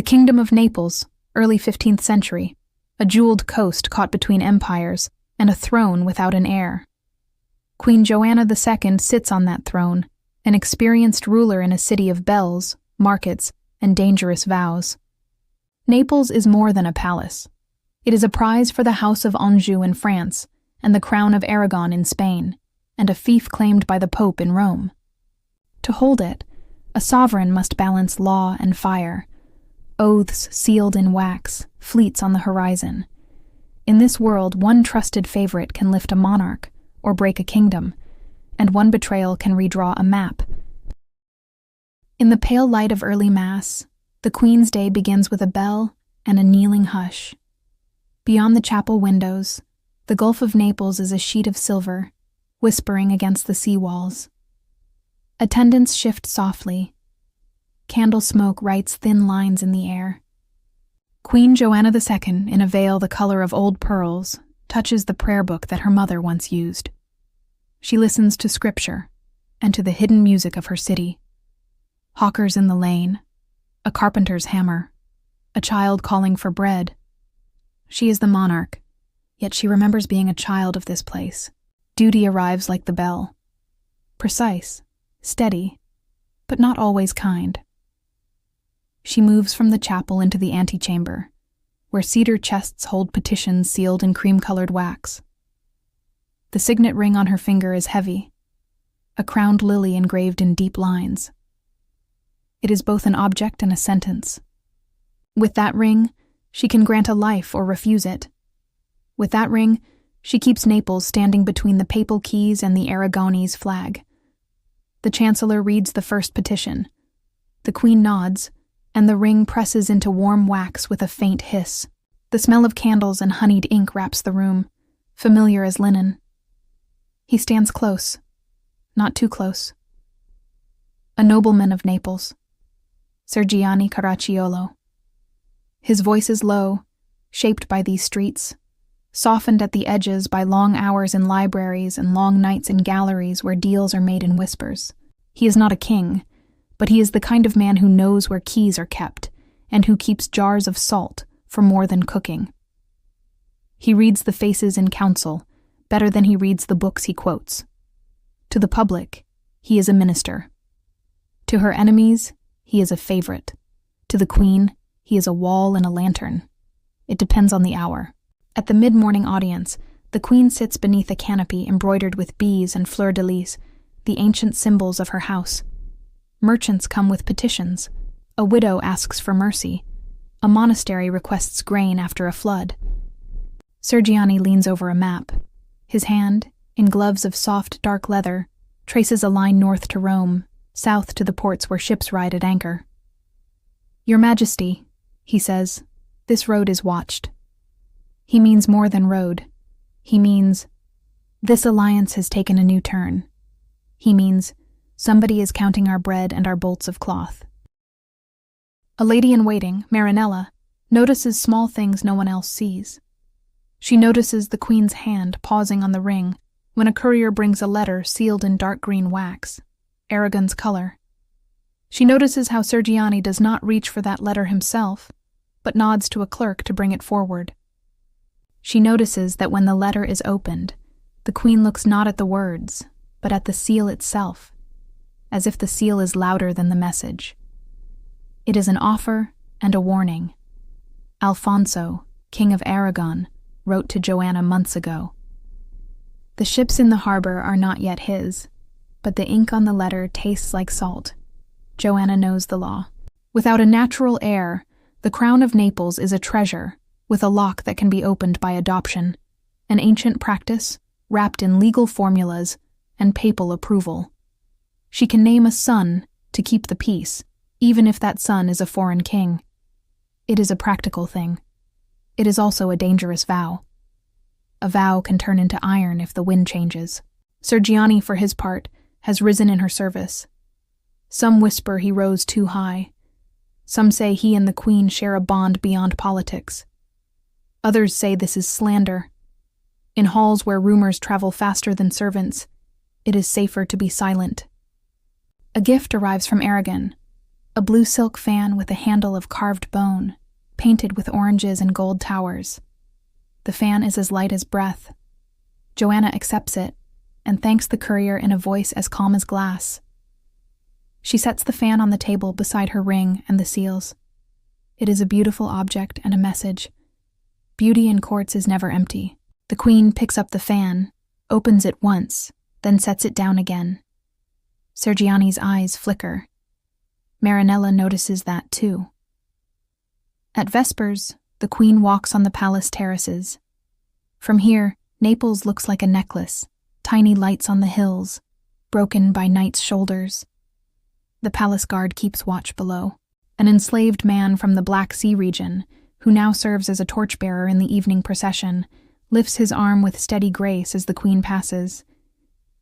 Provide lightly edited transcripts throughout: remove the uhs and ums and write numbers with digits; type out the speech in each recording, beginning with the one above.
The Kingdom of Naples, early 15th century, a jeweled coast caught between empires, and a throne without an heir. Queen Joanna II sits on that throne, an experienced ruler in a city of bells, markets, and dangerous vows. Naples is more than a palace. It is a prize for the House of Anjou in France, and the crown of Aragon in Spain, and a fief claimed by the Pope in Rome. To hold it, a sovereign must balance law and fire, oaths sealed in wax, fleets on the horizon. In this world, one trusted favorite can lift a monarch or break a kingdom, and one betrayal can redraw a map. In the pale light of early Mass, the Queen's day begins with a bell and a kneeling hush. Beyond the chapel windows, the Gulf of Naples is a sheet of silver, whispering against the sea walls. Attendants shift softly. Candle smoke writes thin lines in the air. Queen Joanna II, in a veil the color of old pearls, touches the prayer book that her mother once used. She listens to scripture and to the hidden music of her city. Hawkers in the lane, a carpenter's hammer, a child calling for bread. She is the monarch, yet she remembers being a child of this place. Duty arrives like the bell. Precise, steady, but not always kind. She moves from the chapel into the antechamber, where cedar chests hold petitions sealed in cream-colored wax. The signet ring on her finger is heavy, a crowned lily engraved in deep lines. It is both an object and a sentence. With that ring, she can grant a life or refuse it. With that ring, she keeps Naples standing between the papal keys and the Aragonese flag. The chancellor reads the first petition. The Queen nods, and the ring presses into warm wax with a faint hiss. The smell of candles and honeyed ink wraps the room, familiar as linen. He stands close, not too close. A nobleman of Naples, Ser Gianni Caracciolo. His voice is low, shaped by these streets, softened at the edges by long hours in libraries and long nights in galleries where deals are made in whispers. He is not a king, but he is the kind of man who knows where keys are kept and who keeps jars of salt for more than cooking. He reads the faces in council better than he reads the books he quotes. To the public, he is a minister. To her enemies, he is a favorite. To the Queen, he is a wall and a lantern. It depends on the hour. At the mid-morning audience, the Queen sits beneath a canopy embroidered with bees and fleur-de-lis, the ancient symbols of her house. Merchants come with petitions. A widow asks for mercy. A monastery requests grain after a flood. Ser Gianni leans over a map. His hand, in gloves of soft, dark leather, traces a line north to Rome, south to the ports where ships ride at anchor. "Your Majesty," he says, "this road is watched." He means more than road. He means, this alliance has taken a new turn. He means, somebody is counting our bread and our bolts of cloth. A lady-in-waiting, Marinella, notices small things no one else sees. She notices the Queen's hand pausing on the ring when a courier brings a letter sealed in dark green wax, Aragon's color. She notices how Ser Gianni does not reach for that letter himself, but nods to a clerk to bring it forward. She notices that when the letter is opened, the Queen looks not at the words, but at the seal itself, as if the seal is louder than the message. It is an offer and a warning. Alfonso, King of Aragon, wrote to Joanna months ago. The ships in the harbor are not yet his, but the ink on the letter tastes like salt. Joanna knows the law. Without a natural heir, the crown of Naples is a treasure, with a lock that can be opened by adoption, an ancient practice wrapped in legal formulas and papal approval. She can name a son to keep the peace, even if that son is a foreign king. It is a practical thing. It is also a dangerous vow. A vow can turn into iron if the wind changes. Ser Gianni, for his part, has risen in her service. Some whisper he rose too high. Some say he and the Queen share a bond beyond politics. Others say this is slander. In halls where rumors travel faster than servants, it is safer to be silent. A gift arrives from Aragon, a a blue silk fan with a handle of carved bone, painted with oranges and gold towers. The fan is as light as breath. Joanna accepts it and thanks the courier in a voice as calm as glass. She sets the fan on the table beside her ring and the seals. It is a beautiful object and a message. Beauty in courts is never empty. The queen picks up the fan, opens it once, then sets it down again. Sergiani's eyes flicker. Marinella notices that too. At vespers, the queen walks on the palace terraces. From here, Naples looks like a necklace, tiny lights on the hills, broken by night's shoulders. The palace guard keeps watch below. An enslaved man from the Black Sea region, who now serves as a torchbearer in the evening procession, lifts his arm with steady grace as the queen passes.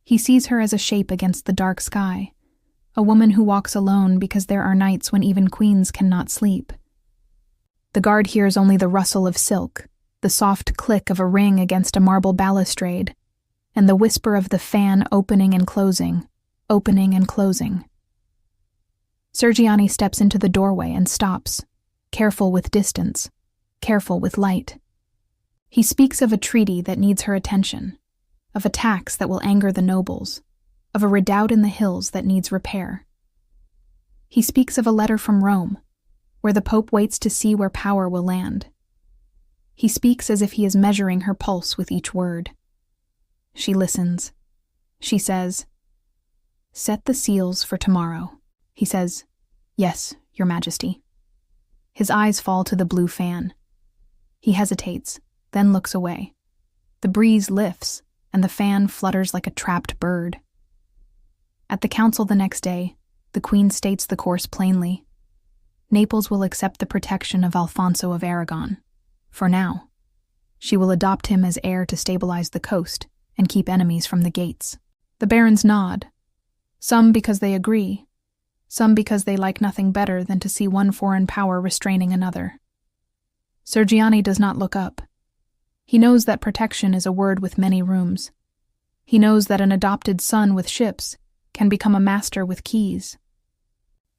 He sees her as a shape against the dark sky, a woman who walks alone because there are nights when even queens cannot sleep. The guard hears only the rustle of silk, the soft click of a ring against a marble balustrade, and the whisper of the fan opening and closing, opening and closing. Sergiani steps into the doorway and stops, careful with distance, careful with light. He speaks of a treaty that needs her attention, of a tax that will anger the nobles, of a redoubt in the hills that needs repair. He speaks of a letter from Rome, where the Pope waits to see where power will land. He speaks as if he is measuring her pulse with each word. She listens. She says, "Set the seals for tomorrow." He says, "Yes, Your Majesty." His eyes fall to the blue fan. He hesitates, then looks away. The breeze lifts, and the fan flutters like a trapped bird. At the council the next day, the queen states the course plainly. Naples will accept the protection of Alfonso of Aragon. For now. She will adopt him as heir to stabilize the coast and keep enemies from the gates. The barons nod, some because they agree, some because they like nothing better than to see one foreign power restraining another. Sergiani does not look up. He knows that protection is a word with many rooms. He knows that an adopted son with ships can become a master with keys.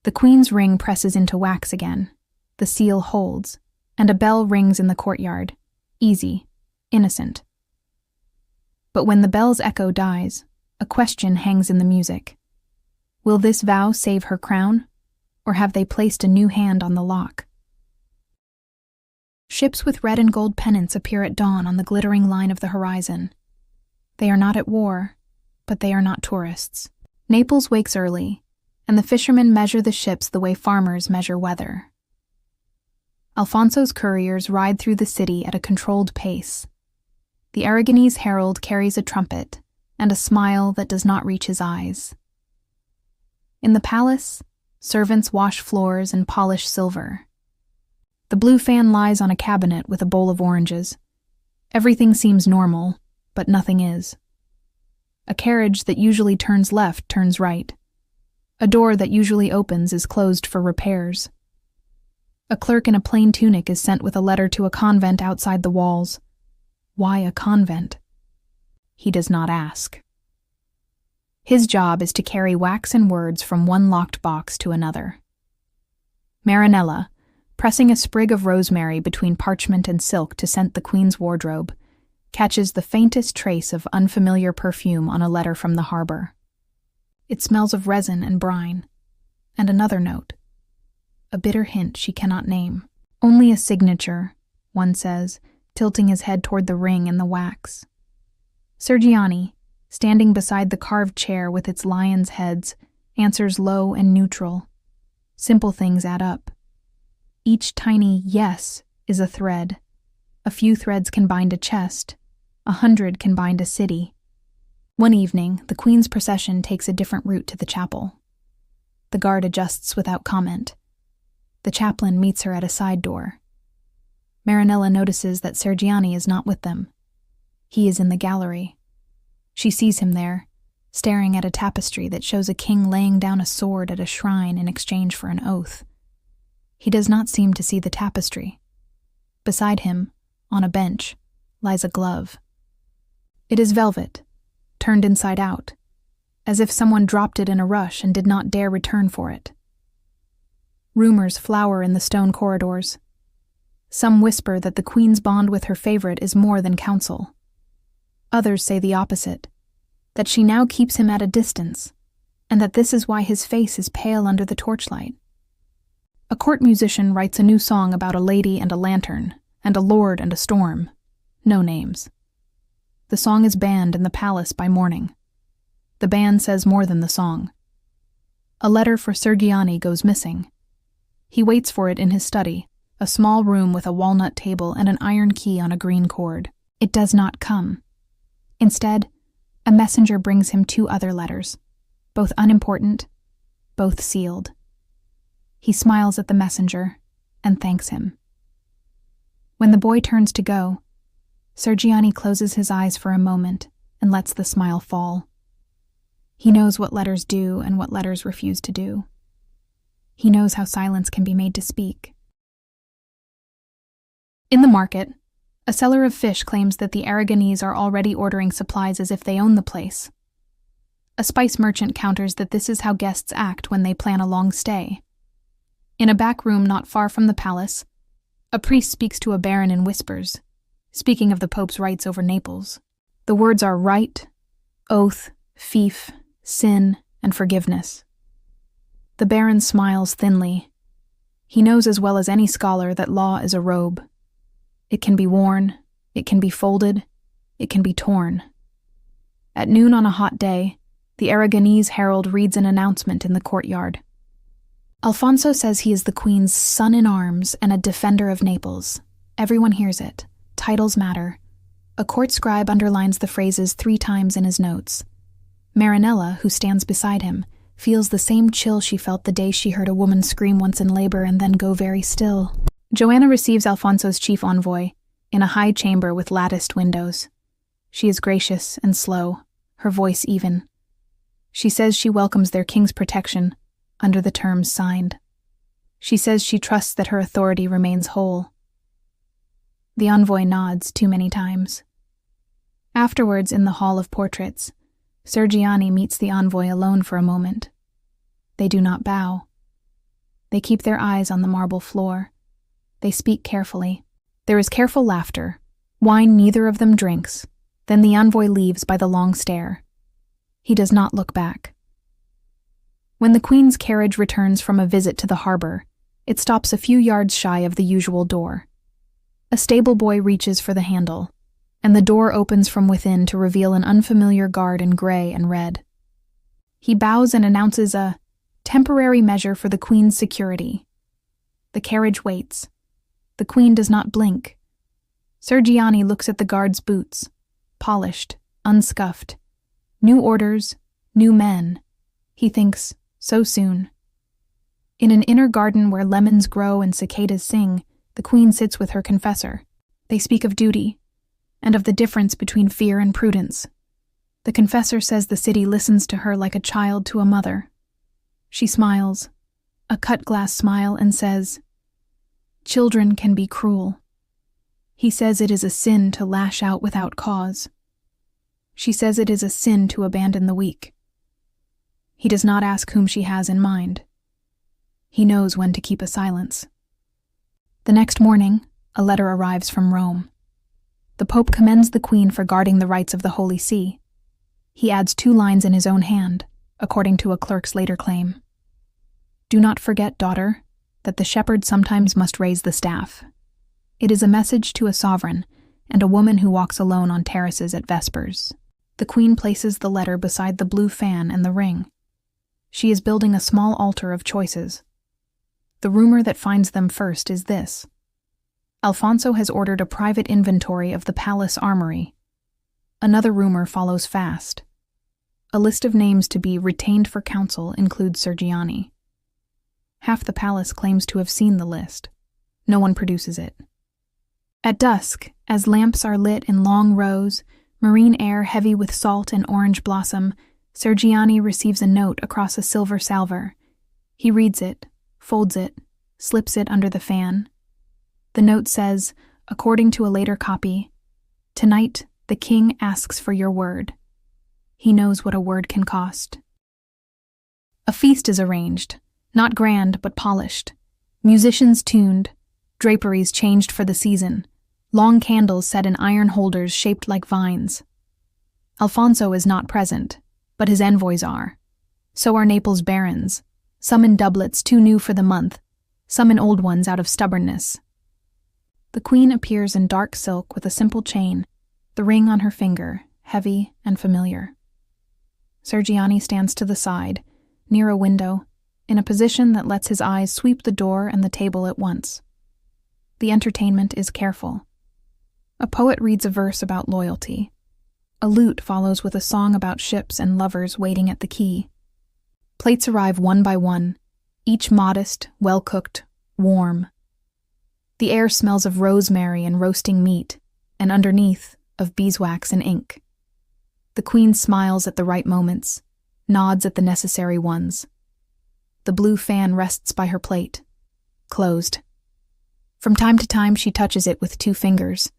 The queen's ring presses into wax again. The seal holds, and a bell rings in the courtyard, easy, innocent. But when the bell's echo dies, a question hangs in the music. Will this vow save her crown, or have they placed a new hand on the lock? Ships with red and gold pennants appear at dawn on the glittering line of the horizon. They are not at war, but they are not tourists. Naples wakes early, and the fishermen measure the ships the way farmers measure weather. Alfonso's couriers ride through the city at a controlled pace. The Aragonese herald carries a trumpet and a smile that does not reach his eyes. In the palace, servants wash floors and polish silver. The blue fan lies on a cabinet with a bowl of oranges. Everything seems normal, but nothing is. A carriage that usually turns left turns right. A door that usually opens is closed for repairs. A clerk in a plain tunic is sent with a letter to a convent outside the walls. Why a convent? He does not ask. His job is to carry wax and words from one locked box to another. Marinella, pressing a sprig of rosemary between parchment and silk to scent the queen's wardrobe, catches the faintest trace of unfamiliar perfume on a letter from the harbor. It smells of resin and brine, and another note. A bitter hint she cannot name. Only a signature, one says, tilting his head toward the ring and the wax. Sergiani, standing beside the carved chair with its lions' heads, answers low and neutral. Simple things add up. Each tiny yes is a thread. A few threads can bind a chest. 100 can bind a city. One evening, the queen's procession takes a different route to the chapel. The guard adjusts without comment. The chaplain meets her at a side door. Marinella notices that Sergiani is not with them. He is in the gallery. She sees him there, staring at a tapestry that shows a king laying down a sword at a shrine in exchange for an oath. He does not seem to see the tapestry. Beside him, on a bench, lies a glove. It is velvet, turned inside out, as if someone dropped it in a rush and did not dare return for it. Rumors flower in the stone corridors. Some whisper that the queen's bond with her favorite is more than counsel. Others say the opposite, that she now keeps him at a distance, and that this is why his face is pale under the torchlight. A court musician writes a new song about a lady and a lantern, and a lord and a storm. No names. The song is banned in the palace by morning. The ban says more than the song. A letter for Sergiani goes missing. He waits for it in his study, a small room with a walnut table and an iron key on a green cord. It does not come. Instead, a messenger brings him 2 other letters, both unimportant, both sealed. He smiles at the messenger and thanks him. When the boy turns to go, Sergiani closes his eyes for a moment and lets the smile fall. He knows what letters do and what letters refuse to do. He knows how silence can be made to speak. In the market, a seller of fish claims that the Aragonese are already ordering supplies as if they own the place. A spice merchant counters that this is how guests act when they plan a long stay. In a back room not far from the palace, a priest speaks to a baron in whispers, speaking of the Pope's rights over Naples. The words are right, oath, fief, sin, and forgiveness. The baron smiles thinly. He knows as well as any scholar that law is a robe. It can be worn, it can be folded, it can be torn. At noon on a hot day, the Aragonese herald reads an announcement in the courtyard. Alfonso says he is the queen's son-in-arms and a defender of Naples. Everyone hears it. Titles matter. A court scribe underlines the phrases 3 times in his notes. Marinella, who stands beside him, feels the same chill she felt the day she heard a woman scream once in labor and then go very still. Joanna receives Alfonso's chief envoy in a high chamber with latticed windows. She is gracious and slow, her voice even. She says she welcomes their king's protection under the terms signed. She says she trusts that her authority remains whole. The envoy nods too many times. Afterwards, in the hall of portraits, Sergiani meets the envoy alone for a moment. They do not bow. They keep their eyes on the marble floor. They speak carefully. There is careful laughter. Wine neither of them drinks. Then the envoy leaves by the long stair. He does not look back. When the Queen's carriage returns from a visit to the harbor, it stops a few yards shy of the usual door. A stable boy reaches for the handle, and the door opens from within to reveal an unfamiliar guard in gray and red. He bows and announces a temporary measure for the Queen's security. The carriage waits. The Queen does not blink. Sergiani looks at the guard's boots, polished, unscuffed. New orders, new men. He thinks, so soon. In an inner garden where lemons grow and cicadas sing, the Queen sits with her confessor. They speak of duty, and of the difference between fear and prudence. The confessor says the city listens to her like a child to a mother. She smiles, a cut-glass smile, and says, "Children can be cruel." He says it is a sin to lash out without cause. She says it is a sin to abandon the weak. He does not ask whom she has in mind. He knows when to keep a silence. The next morning, a letter arrives from Rome. The Pope commends the Queen for guarding the rights of the Holy See. He adds 2 lines in his own hand, according to a clerk's later claim. "Do not forget, daughter, that the shepherd sometimes must raise the staff. It is a message to a sovereign and a woman who walks alone on terraces at vespers." The Queen places the letter beside the blue fan and the ring. She is building a small altar of choices. The rumor that finds them first is this: Alfonso has ordered a private inventory of the palace armory. Another rumor follows fast. A list of names to be retained for counsel includes Sergiani. Half the palace claims to have seen the list. No one produces it. At dusk, as lamps are lit in long rows, marine air heavy with salt and orange blossom, Sergiani receives a note across a silver salver. He reads it, folds it, slips it under the fan. The note says, according to a later copy, "Tonight, the king asks for your word." He knows what a word can cost. A feast is arranged, not grand but polished. Musicians tuned, draperies changed for the season, long candles set in iron holders shaped like vines. Alfonso is not present, but his envoys are. So are Naples' barons, some in doublets too new for the month, some in old ones out of stubbornness. The queen appears in dark silk with a simple chain, the ring on her finger, heavy and familiar. Sergiani stands to the side, near a window, in a position that lets his eyes sweep the door and the table at once. The entertainment is careful. A poet reads a verse about loyalty. A lute follows with a song about ships and lovers waiting at the quay. Plates arrive one by one, each modest, well-cooked, warm. The air smells of rosemary and roasting meat, and underneath, of beeswax and ink. The queen smiles at the right moments, nods at the necessary ones. The blue fan rests by her plate, closed. From time to time she touches it with 2 fingers,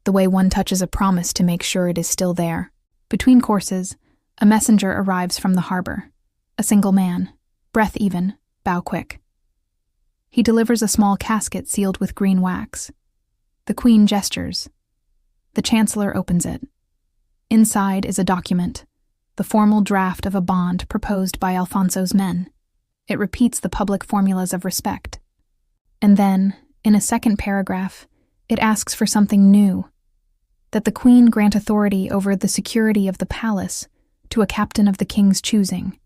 the way one touches a promise to make sure it is still there. Between courses, a messenger arrives from the harbor. A single man, breath even, bow quick. He delivers a small casket sealed with green wax. The queen gestures. The chancellor opens it. Inside is a document, the formal draft of a bond proposed by Alfonso's men. It repeats the public formulas of respect. And then, in a second paragraph, it asks for something new, that the queen grant authority over the security of the palace to a captain of the king's choosing.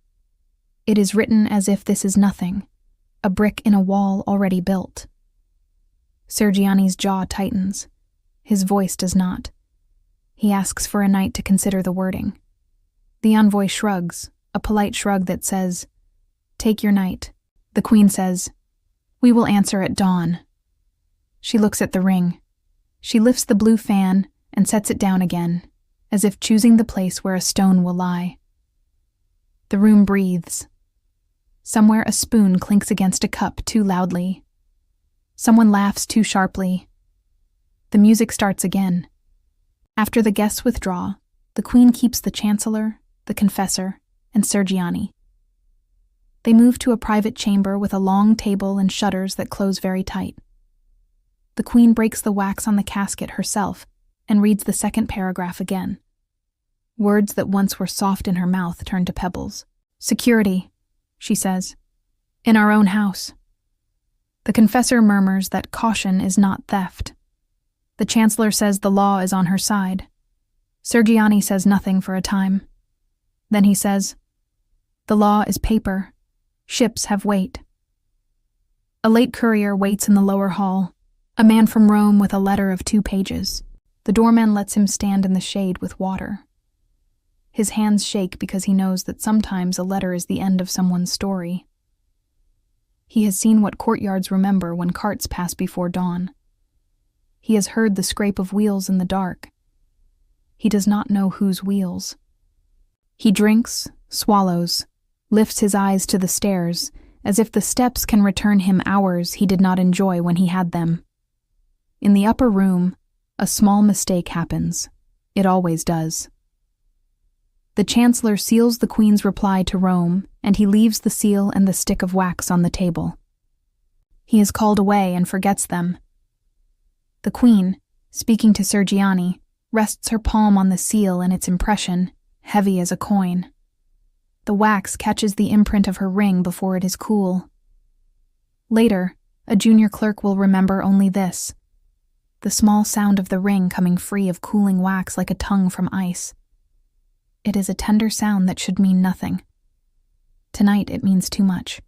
It is written as if this is nothing, a brick in a wall already built. Sergiani's jaw tightens. His voice does not. He asks for a night to consider the wording. The envoy shrugs, a polite shrug that says, "Take your night." The queen says, "We will answer at dawn." She looks at the ring. She lifts the blue fan and sets it down again, as if choosing the place where a stone will lie. The room breathes. Somewhere a spoon clinks against a cup too loudly. Someone laughs too sharply. The music starts again. After the guests withdraw, the queen keeps the chancellor, the confessor, and Sergiani. They move to a private chamber with a long table and shutters that close very tight. The queen breaks the wax on the casket herself and reads the second paragraph again. Words that once were soft in her mouth turn to pebbles. "Security," she says. "In our own house." The confessor murmurs that caution is not theft. The chancellor says the law is on her side. Sergiani says nothing for a time. Then he says, "The law is paper. Ships have weight." A late courier waits in the lower hall, a man from Rome with a letter of 2 pages. The doorman lets him stand in the shade with water. His hands shake because he knows that sometimes a letter is the end of someone's story. He has seen what courtyards remember when carts pass before dawn. He has heard the scrape of wheels in the dark. He does not know whose wheels. He drinks, swallows, lifts his eyes to the stairs, as if the steps can return him hours he did not enjoy when he had them. In the upper room, a small mistake happens. It always does. The chancellor seals the queen's reply to Rome, and he leaves the seal and the stick of wax on the table. He is called away and forgets them. The queen, speaking to Sergiani, rests her palm on the seal and its impression, heavy as a coin. The wax catches the imprint of her ring before it is cool. Later, a junior clerk will remember only this: the small sound of the ring coming free of cooling wax like a tongue from ice. It is a tender sound that should mean nothing. Tonight it means too much.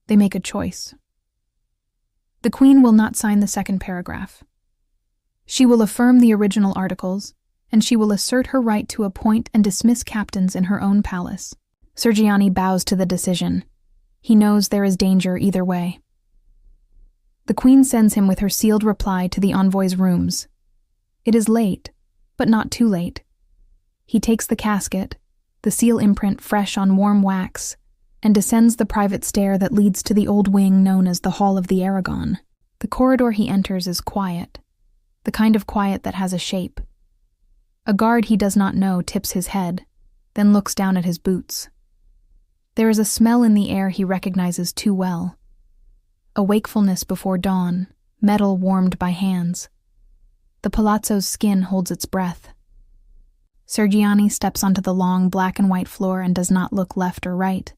They make a choice. The queen will not sign the second paragraph. She will affirm the original articles, and she will assert her right to appoint and dismiss captains in her own palace. Sergiani bows to the decision. He knows there is danger either way. The queen sends him with her sealed reply to the envoy's rooms. It is late, but not too late. He takes the casket, the seal imprint fresh on warm wax, and descends the private stair that leads to the old wing known as the Hall of the Aragon. The corridor he enters is quiet, the kind of quiet that has a shape. A guard he does not know tips his head, then looks down at his boots. There is a smell in the air he recognizes too well, a wakefulness before dawn, metal warmed by hands. The palazzo's skin holds its breath. Sergiani steps onto the long black and white floor and does not look left or right.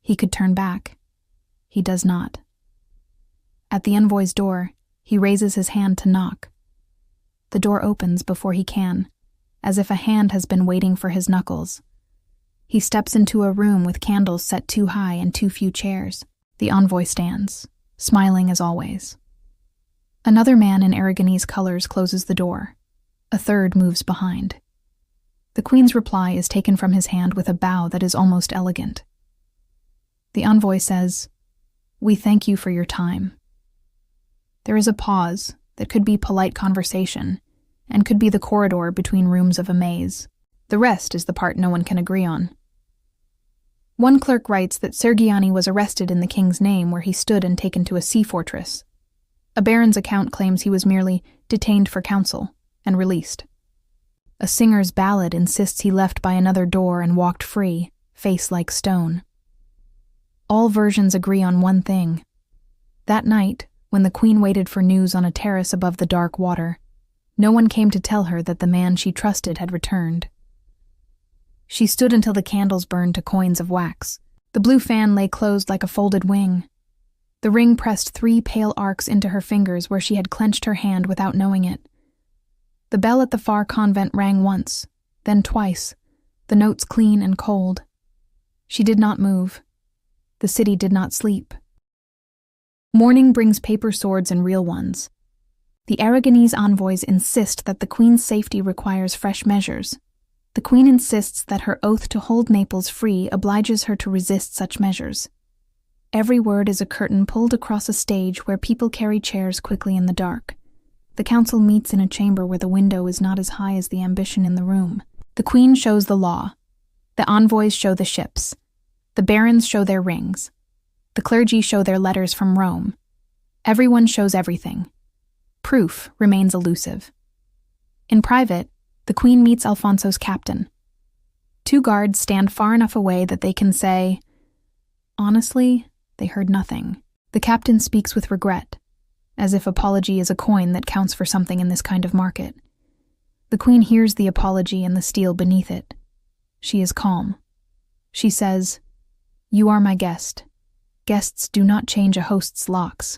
He could turn back. He does not. At the envoy's door, he raises his hand to knock. The door opens before he can, as if a hand has been waiting for his knuckles. He steps into a room with candles set too high and too few chairs. The envoy stands, smiling as always. Another man in Aragonese colors closes the door. A third moves behind. The Queen's reply is taken from his hand with a bow that is almost elegant. The envoy says, "We thank you for your time." There is a pause that could be polite conversation and could be the corridor between rooms of a maze. The rest is the part no one can agree on. One clerk writes that Sergiani was arrested in the king's name where he stood and taken to a sea fortress. A baron's account claims he was merely detained for counsel and released. A singer's ballad insists he left by another door and walked free, face like stone. All versions agree on one thing. That night, when the Queen waited for news on a terrace above the dark water, no one came to tell her that the man she trusted had returned. She stood until the candles burned to coins of wax. The blue fan lay closed like a folded wing. The ring pressed 3 pale arcs into her fingers where she had clenched her hand without knowing it. The bell at the far convent rang once, then twice, the notes clean and cold. She did not move. The city did not sleep. Morning brings paper swords and real ones. The Aragonese envoys insist that the Queen's safety requires fresh measures. The Queen insists that her oath to hold Naples free obliges her to resist such measures. Every word is a curtain pulled across a stage where people carry chairs quickly in the dark. The council meets in a chamber where the window is not as high as the ambition in the room. The Queen shows the law. The envoys show the ships. The barons show their rings. The clergy show their letters from Rome. Everyone shows everything. Proof remains elusive. In private, the Queen meets Alfonso's captain. 2 guards stand far enough away that they can say, honestly, they heard nothing. The captain speaks with regret, as if apology is a coin that counts for something in this kind of market. The Queen hears the apology and the steel beneath it. She is calm. She says, "You are my guest. Guests do not change a host's locks."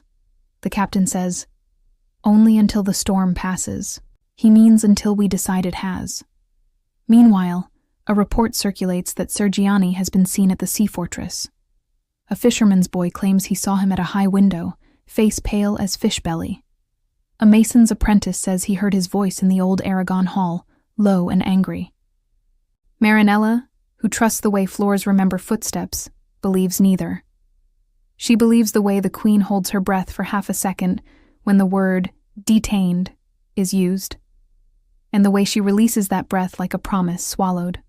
The captain says, "Only until the storm passes." He means until we decide it has. Meanwhile, a report circulates that Sergiani has been seen at the sea fortress. A fisherman's boy claims he saw him at a high window, face pale as fish belly. A mason's apprentice says he heard his voice in the old Aragon hall, low and angry. Marinella, who trusts the way floors remember footsteps, believes neither. She believes the way the Queen holds her breath for half a second when the word detained is used, and the way she releases that breath like a promise swallowed.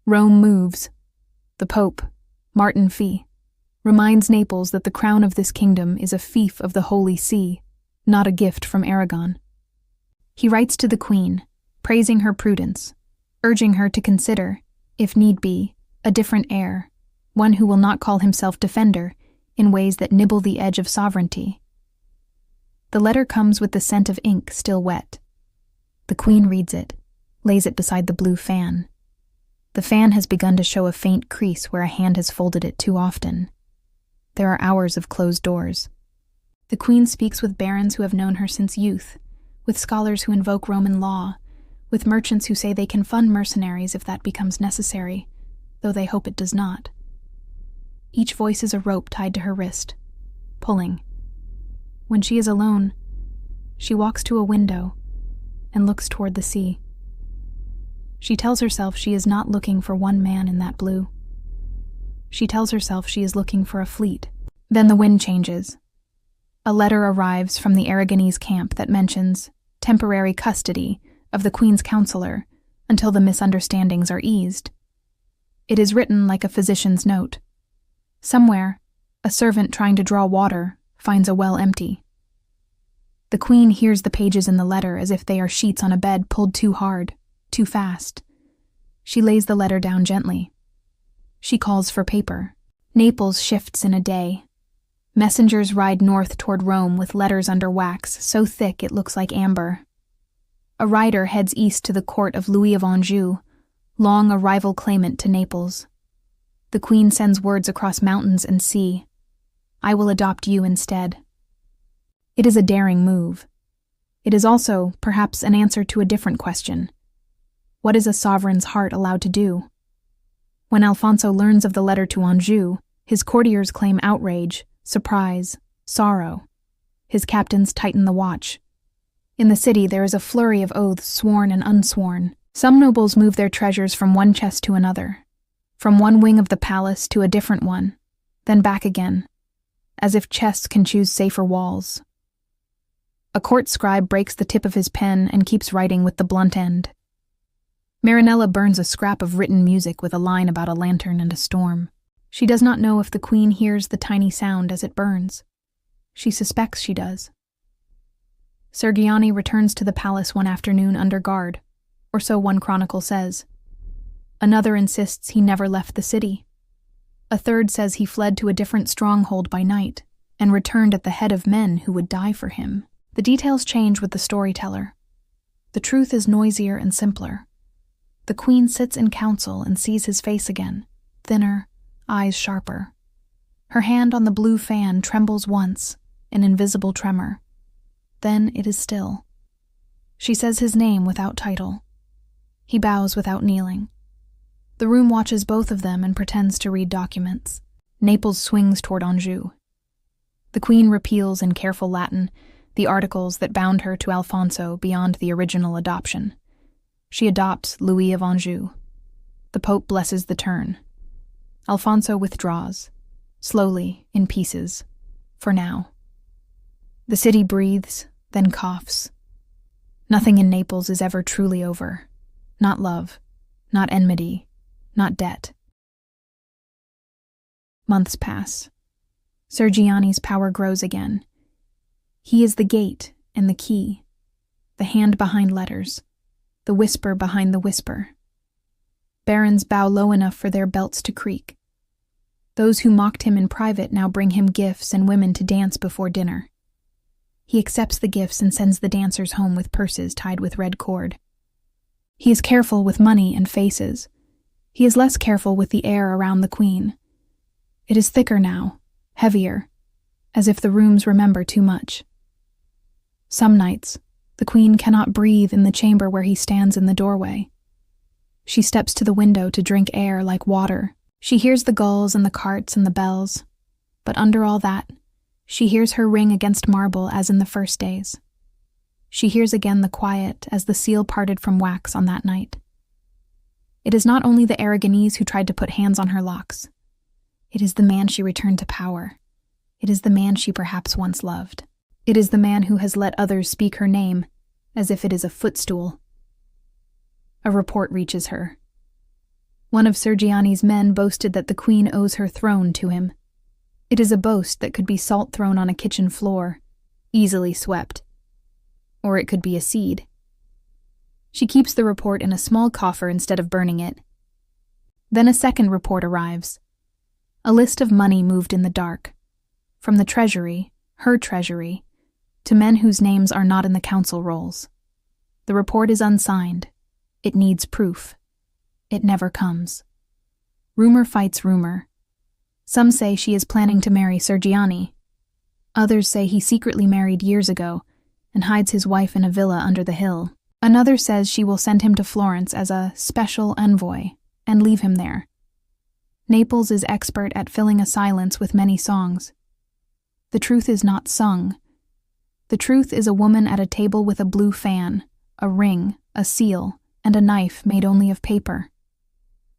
Rome moves. The Pope, Martin Fee, reminds Naples that the crown of this kingdom is a fief of the Holy See, not a gift from Aragon. He writes to the Queen, praising her prudence, urging her to consider, if need be, a different heir, one who will not call himself defender in ways that nibble the edge of sovereignty. The letter comes with the scent of ink still wet. The Queen reads it, lays it beside the blue fan. The fan has begun to show a faint crease where a hand has folded it too often. There are hours of closed doors. The Queen speaks with barons who have known her since youth, with scholars who invoke Roman law, with merchants who say they can fund mercenaries if that becomes necessary, though they hope it does not. Each voice is a rope tied to her wrist, pulling. When she is alone, she walks to a window and looks toward the sea. She tells herself she is not looking for one man in that blue. She tells herself she is looking for a fleet. Then the wind changes. A letter arrives from the Aragonese camp that mentions temporary custody of the Queen's counselor until the misunderstandings are eased. It is written like a physician's note. Somewhere, a servant trying to draw water finds a well empty. The Queen hears the pages in the letter as if they are sheets on a bed pulled too hard, too fast. She lays the letter down gently. She calls for paper. Naples shifts in a day. Messengers ride north toward Rome with letters under wax so thick it looks like amber. A rider heads east to the court of Louis of Anjou, long a rival claimant to Naples. The queen sends words across mountains and sea. I will adopt you instead. It is a daring move. It is also, perhaps, an answer to a different question. What is a sovereign's heart allowed to do? When Alfonso learns of the letter to Anjou, his courtiers claim outrage, surprise, sorrow. His captains tighten the watch. In the city there is a flurry of oaths sworn and unsworn. Some nobles move their treasures from one chest to another, from one wing of the palace to a different one, then back again, as if chests can choose safer walls. A court scribe breaks the tip of his pen and keeps writing with the blunt end. Marinella burns a scrap of written music with a line about a lantern and a storm. She does not know if the queen hears the tiny sound as it burns. She suspects she does. Sergiani returns to the palace one afternoon under guard, or so one chronicle says. Another insists he never left the city. A third says he fled to a different stronghold by night and returned at the head of men who would die for him. The details change with the storyteller. The truth is noisier and simpler. The queen sits in council and sees his face again, thinner, eyes sharper. Her hand on the blue fan trembles once, an invisible tremor. Then it is still. She says his name without title. He bows without kneeling. The room watches both of them and pretends to read documents. Naples swings toward Anjou. The queen repeals in careful Latin the articles that bound her to Alfonso beyond the original adoption. She adopts Louis of Anjou. The Pope blesses the turn. Alfonso withdraws, slowly, in pieces, for now. The city breathes, then coughs. Nothing in Naples is ever truly over. Not love, not enmity, not debt. Months pass. Sergiani's power grows again. He is the gate and the key, the hand behind letters, the whisper behind the whisper. Barons bow low enough for their belts to creak. Those who mocked him in private now bring him gifts and women to dance before dinner. He accepts the gifts and sends the dancers home with purses tied with red cord. He is careful with money and faces. He is less careful with the air around the queen. It is thicker now, heavier, as if the rooms remember too much. Some nights, the queen cannot breathe in the chamber where he stands in the doorway. She steps to the window to drink air like water. She hears the gulls and the carts and the bells. But under all that, she hears her ring against marble as in the first days. She hears again the quiet as the seal parted from wax on that night. It is not only the Aragonese who tried to put hands on her locks. It is the man she returned to power. It is the man she perhaps once loved. It is the man who has let others speak her name, as if it is a footstool. A report reaches her. One of Sergiani's men boasted that the queen owes her throne to him. It is a boast that could be salt thrown on a kitchen floor, easily swept. Or it could be a seed. She keeps the report in a small coffer instead of burning it. Then a second report arrives. A list of money moved in the dark. From the treasury, her treasury, to men whose names are not in the council rolls. The report is unsigned. It needs proof. It never comes. Rumor fights rumor. Some say she is planning to marry Sergiani. Others say he secretly married years ago and hides his wife in a villa under the hill. Another says she will send him to Florence as a special envoy and leave him there. Naples is expert at filling a silence with many songs. The truth is not sung. The truth is a woman at a table with a blue fan, a ring, a seal, and a knife made only of paper.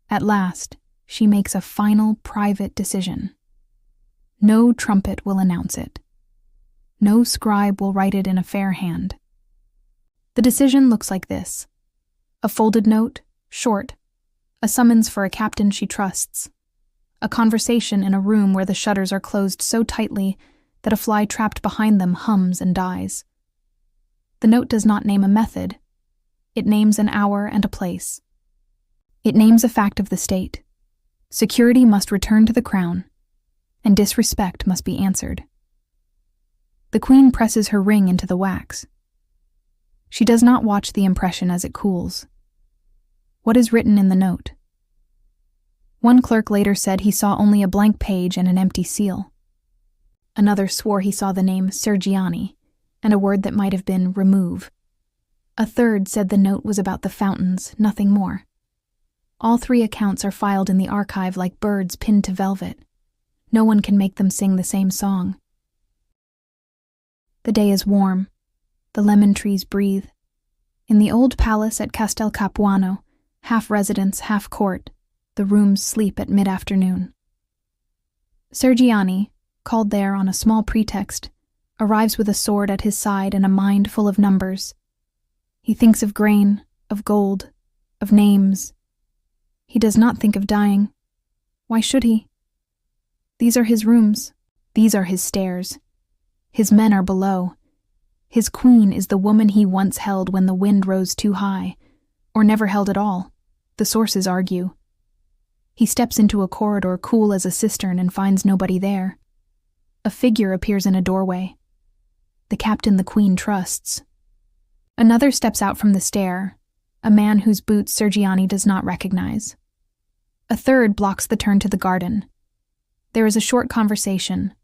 At last, she makes a final private decision. No trumpet will announce it. No scribe will write it in a fair hand. The decision looks like this. A folded note, short. A summons for a captain she trusts. A conversation in a room where the shutters are closed so tightly that a fly trapped behind them hums and dies. The note does not name a method. It names an hour and a place. It names a fact of the state. Security must return to the crown, and disrespect must be answered. The queen presses her ring into the wax. She does not watch the impression as it cools. What is written in the note? One clerk later said he saw only a blank page and an empty seal. Another swore he saw the name Sergiani and a word that might have been remove. A third said the note was about the fountains, nothing more. All three accounts are filed in the archive like birds pinned to velvet. No one can make them sing the same song. The day is warm. The lemon trees breathe. In the old palace at Castel Capuano, half residence, half court, the rooms sleep at mid-afternoon. Sergiani, called there on a small pretext, arrives with a sword at his side and a mind full of numbers. He thinks of grain, of gold, of names. He does not think of dying. Why should he? These are his rooms. These are his stairs. His men are below. His queen is the woman he once held when the wind rose too high, or never held at all, the sources argue. He steps into a corridor cool as a cistern and finds nobody there. A figure appears in a doorway. The captain the queen trusts. Another steps out from the stair, a man whose boots Sergiani does not recognize. A third blocks the turn to the garden. There is a short conversation.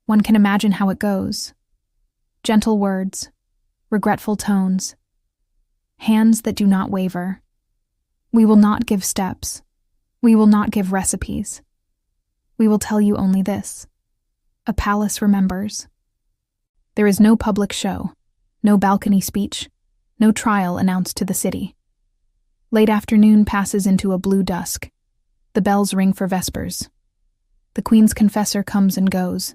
One can imagine how it goes. Gentle words, regretful tones, hands that do not waver. We will not give steps. We will not give recipes. We will tell you only this. A palace remembers. There is no public show, no balcony speech, no trial announced to the city. Late afternoon passes into a blue dusk. The bells ring for vespers. The queen's confessor comes and goes,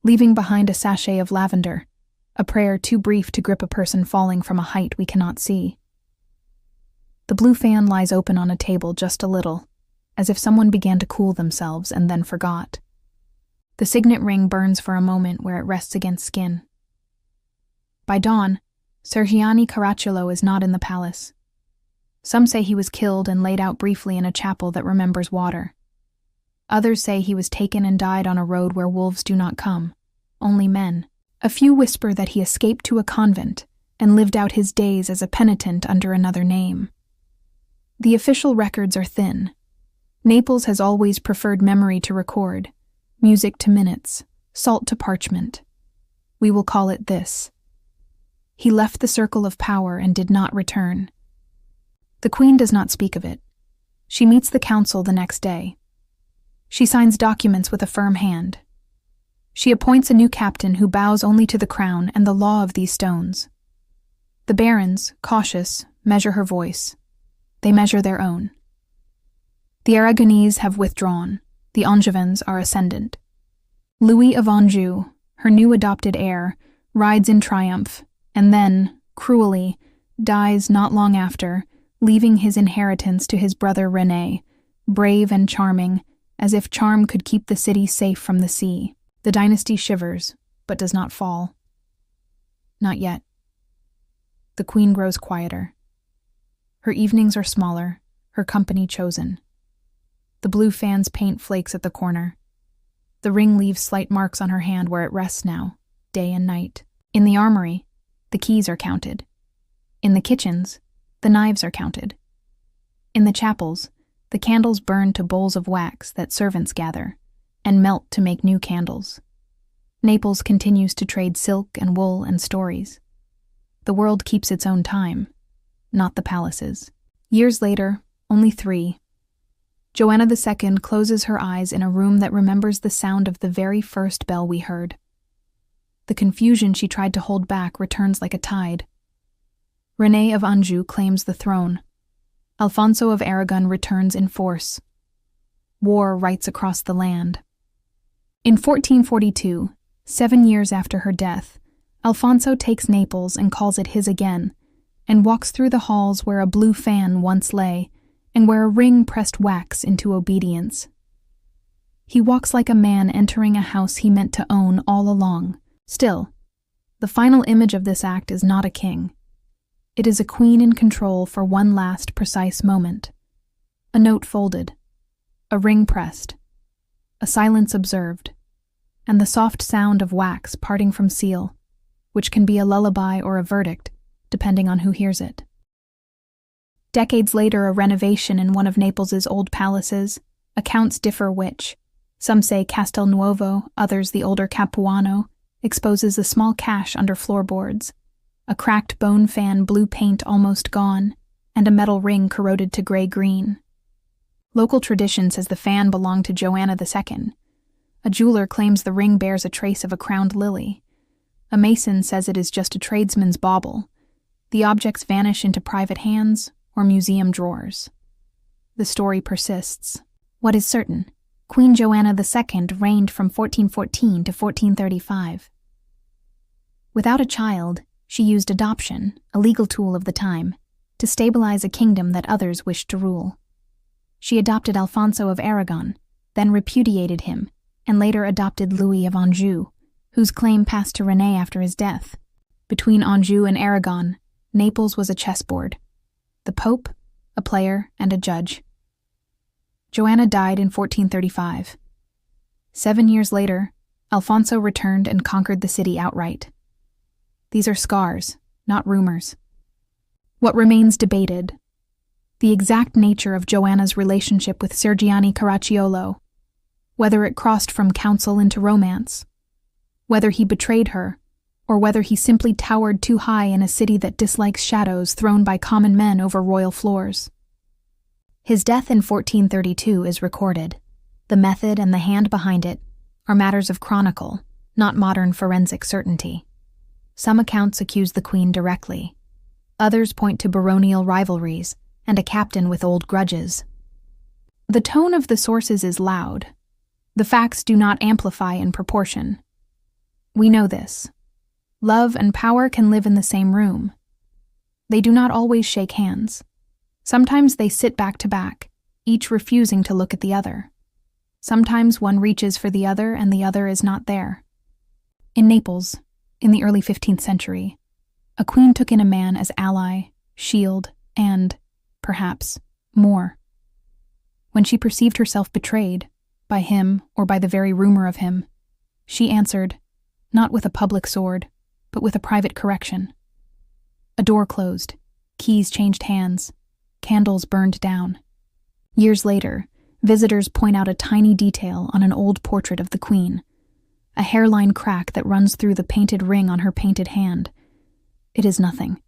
leaving behind a sachet of lavender, a prayer too brief to grip a person falling from a height we cannot see. The blue fan lies open on a table just a little, as if someone began to cool themselves and then forgot. The signet ring burns for a moment where it rests against skin. By dawn, Sergiani Caracciolo is not in the palace. Some say he was killed and laid out briefly in a chapel that remembers water. Others say he was taken and died on a road where wolves do not come, only men. A few whisper that he escaped to a convent and lived out his days as a penitent under another name. The official records are thin. Naples has always preferred memory to record, music to minutes, salt to parchment. We will call it this. He left the circle of power and did not return. The queen does not speak of it. She meets the council the next day. She signs documents with a firm hand. She appoints a new captain who bows only to the crown and the law of these stones. The barons, cautious, measure her voice. They measure their own. The Aragonese have withdrawn. The Angevins are ascendant. Louis of Anjou, her new adopted heir, rides in triumph, and then, cruelly, dies not long after, leaving his inheritance to his brother René, brave and charming, as if charm could keep the city safe from the sea. The dynasty shivers, but does not fall. Not yet. The queen grows quieter. Her evenings are smaller, her company chosen. The blue fans paint flakes at the corner. The ring leaves slight marks on her hand where it rests now, day and night. In the armory, the keys are counted. In the kitchens, the knives are counted. In the chapels, the candles burn to bowls of wax that servants gather and melt to make new candles. Naples continues to trade silk and wool and stories. The world keeps its own time, not the palaces. Years later, only 3. Joanna II closes her eyes in a room that remembers the sound of the very first bell we heard. The confusion she tried to hold back returns like a tide. René of Anjou claims the throne. Alfonso of Aragon returns in force. War rights across the land. In 1442, 7 years after her death, Alfonso takes Naples and calls it his again, and walks through the halls where a blue fan once lay, and where a ring pressed wax into obedience. He walks like a man entering a house he meant to own all along. Still, the final image of this act is not a king. It is a queen in control for one last precise moment. A note folded. A ring pressed. a silence observed, and the soft sound of wax parting from seal, which can be a lullaby or a verdict, depending on who hears it. Decades later, a renovation in one of Naples's old palaces, accounts differ which, some say Castel Nuovo, others the older Capuano, exposes a small cache under floorboards, a cracked bone fan blue paint almost gone, and a metal ring corroded to gray-green. Local tradition says the fan belonged to Joanna II. A jeweler claims the ring bears a trace of a crowned lily. A mason says it is just a tradesman's bauble. The objects vanish into private hands or museum drawers. The story persists. What is certain, Queen Joanna II reigned from 1414 to 1435. Without a child, she used adoption, a legal tool of the time, to stabilize a kingdom that others wished to rule. She adopted Alfonso of Aragon, then repudiated him, and later adopted Louis of Anjou, whose claim passed to René after his death. Between Anjou and Aragon, Naples was a chessboard. The Pope, a player, and a judge. Joanna died in 1435. 7 years later, Alfonso returned and conquered the city outright. These are scars, not rumors. What remains debated: the exact nature of Joanna's relationship with Sergiani Caracciolo, whether it crossed from counsel into romance, whether he betrayed her, or whether he simply towered too high in a city that dislikes shadows thrown by common men over royal floors. His death in 1432 is recorded. The method and the hand behind it are matters of chronicle, not modern forensic certainty. Some accounts accuse the queen directly. Others point to baronial rivalries and a captain with old grudges. The tone of the sources is loud. The facts do not amplify in proportion. We know this. Love and power can live in the same room. They do not always shake hands. Sometimes they sit back to back, each refusing to look at the other. Sometimes one reaches for the other and the other is not there. In Naples, in the early 15th century, a queen took in a man as ally, shield, and, perhaps, more. When she perceived herself betrayed, by him or by the very rumor of him, she answered, not with a public sword, but with a private correction. A door closed, keys changed hands, candles burned down. Years later, visitors point out a tiny detail on an old portrait of the queen, a hairline crack that runs through the painted ring on her painted hand. It is nothing.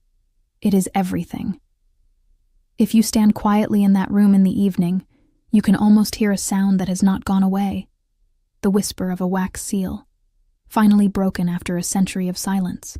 It is everything. If you stand quietly in that room in the evening, you can almost hear a sound that has not gone away, the whisper of a wax seal, finally broken after a century of silence.